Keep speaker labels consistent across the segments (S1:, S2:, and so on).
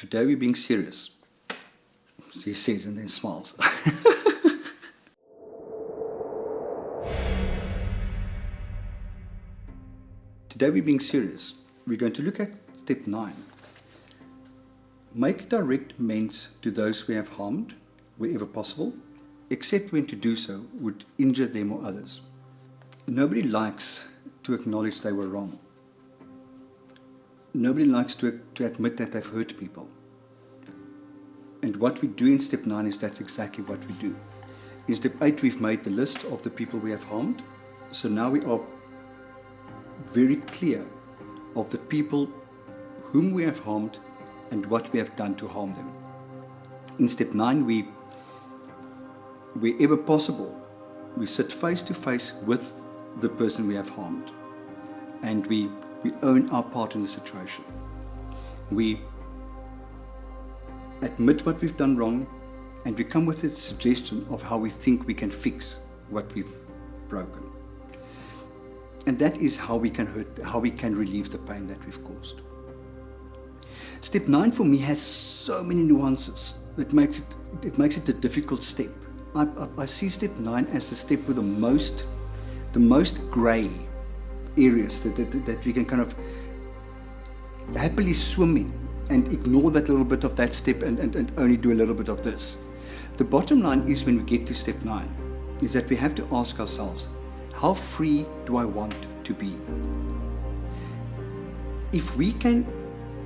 S1: Today we're being serious. He says and then smiles. Today we're being serious. We're going to look at step 9. Make direct amends to those we have harmed, wherever possible, except when to do so would injure them or others. Nobody likes to acknowledge they were wrong. Nobody likes to admit that they've hurt people. And what we do in step 9 is that's exactly what we do. In step 8, we've made the list of the people we have harmed. So now we are very clear of the people whom we have harmed and what we have done to harm them. In step 9, wherever possible, we sit face to face with the person we have harmed. And we own our part in the situation. We admit what we've done wrong, and we come with a suggestion of how we think we can fix what we've broken. And that is how we can relieve the pain that we've caused. Step 9 for me has so many nuances. It makes it a difficult step. I see step 9 as the step with the most grey areas that we can kind of happily swim in and ignore that little bit of that step and only do a little bit of this. The bottom line is, when we get to step 9, is that we have to ask ourselves, how free do I want to be? If we can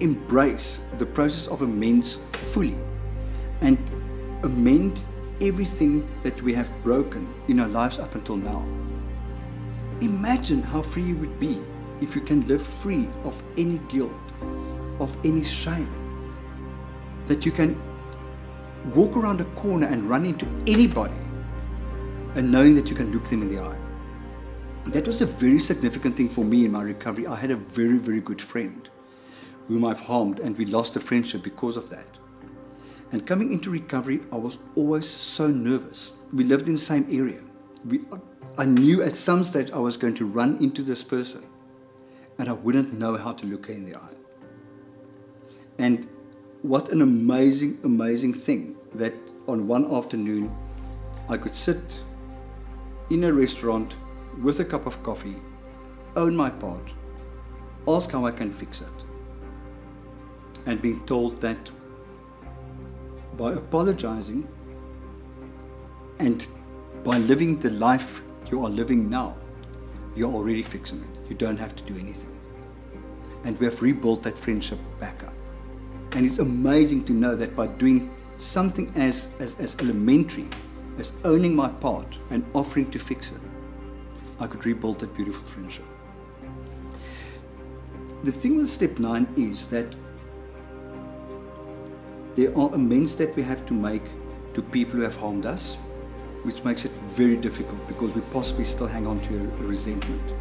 S1: embrace the process of amends fully and amend everything that we have broken in our lives up until now, imagine how free you would be if you can live free of any guilt, of any shame. That you can walk around a corner and run into anybody and knowing that you can look them in the eye. That was a very significant thing for me in my recovery. I had a very, very good friend whom I've harmed, and we lost a friendship because of that. And coming into recovery, I was always so nervous. We lived in the same area. I knew at some stage I was going to run into this person and I wouldn't know how to look her in the eye. And what an amazing, amazing thing that on one afternoon I could sit in a restaurant with a cup of coffee, own my part, ask how I can fix it, and being told that by apologizing and by living the life you are living now, you're already fixing it. You don't have to do anything. And we have rebuilt that friendship back up. And it's amazing to know that by doing something as elementary as owning my part and offering to fix it, I could rebuild that beautiful friendship. The thing with step 9 is that there are amends that we have to make to people who have harmed us, which makes it very difficult because we possibly still hang on to a resentment.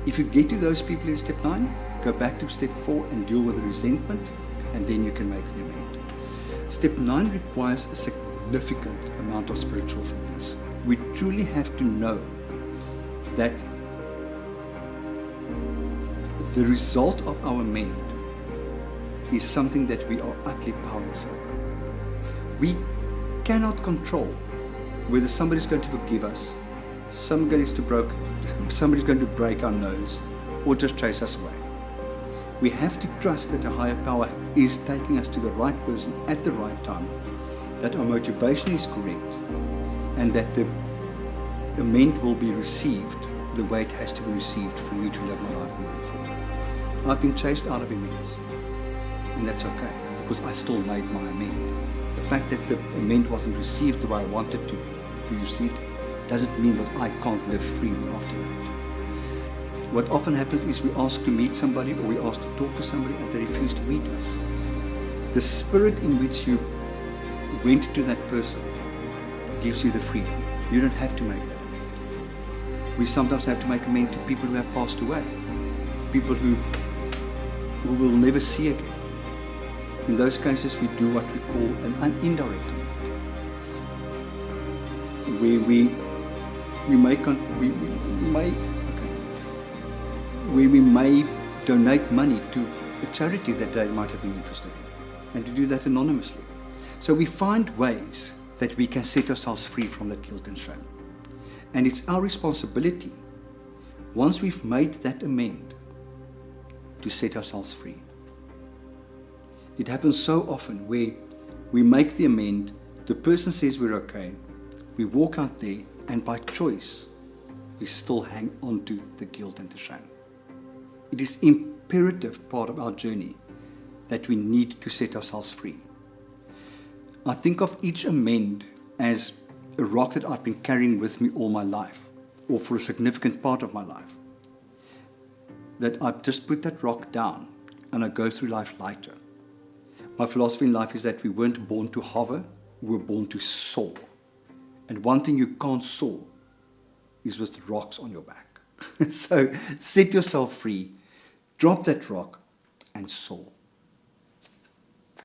S1: If you get to those people in step 9, go back to step 4 and deal with the resentment, and then you can make the amend. Step 9 requires a significant amount of spiritual fitness. We truly have to know that the result of our amend is something that we are utterly powerless over. We cannot control whether somebody's going to forgive us, somebody's going to break our nose, or just chase us away. We have to trust that a higher power is taking us to the right person at the right time, that our motivation is correct, and that the amend will be received the way it has to be received for me to live my life moving forward. I've been chased out of amends, and that's okay, because I still made my amend. The fact that the amend wasn't received the way I wanted to be received doesn't mean that I can't live freely after that. What often happens is we ask to meet somebody, or we ask to talk to somebody, and they refuse to meet us. The spirit in which you went to that person gives you the freedom. You don't have to make that amend. We sometimes have to make amend to people who have passed away, people who we'll never see again. In those cases, we do what we call an indirect amend, where we may donate money to a charity that they might have been interested in. and to do that anonymously. So we find ways that we can set ourselves free from that guilt and shame. And it's our responsibility, once we've made that amend, to set ourselves free. It happens so often where we make the amend, the person says we're okay, we walk out there, and by choice, we still hang on to the guilt and the shame. It is imperative part of our journey that we need to set ourselves free. I think of each amend as a rock that I've been carrying with me all my life, or for a significant part of my life. That I've just put that rock down and I go through life lighter. My philosophy in life is that we weren't born to hover, we were born to soar. And one thing you can't soar is with rocks on your back. So set yourself free, drop that rock and soar.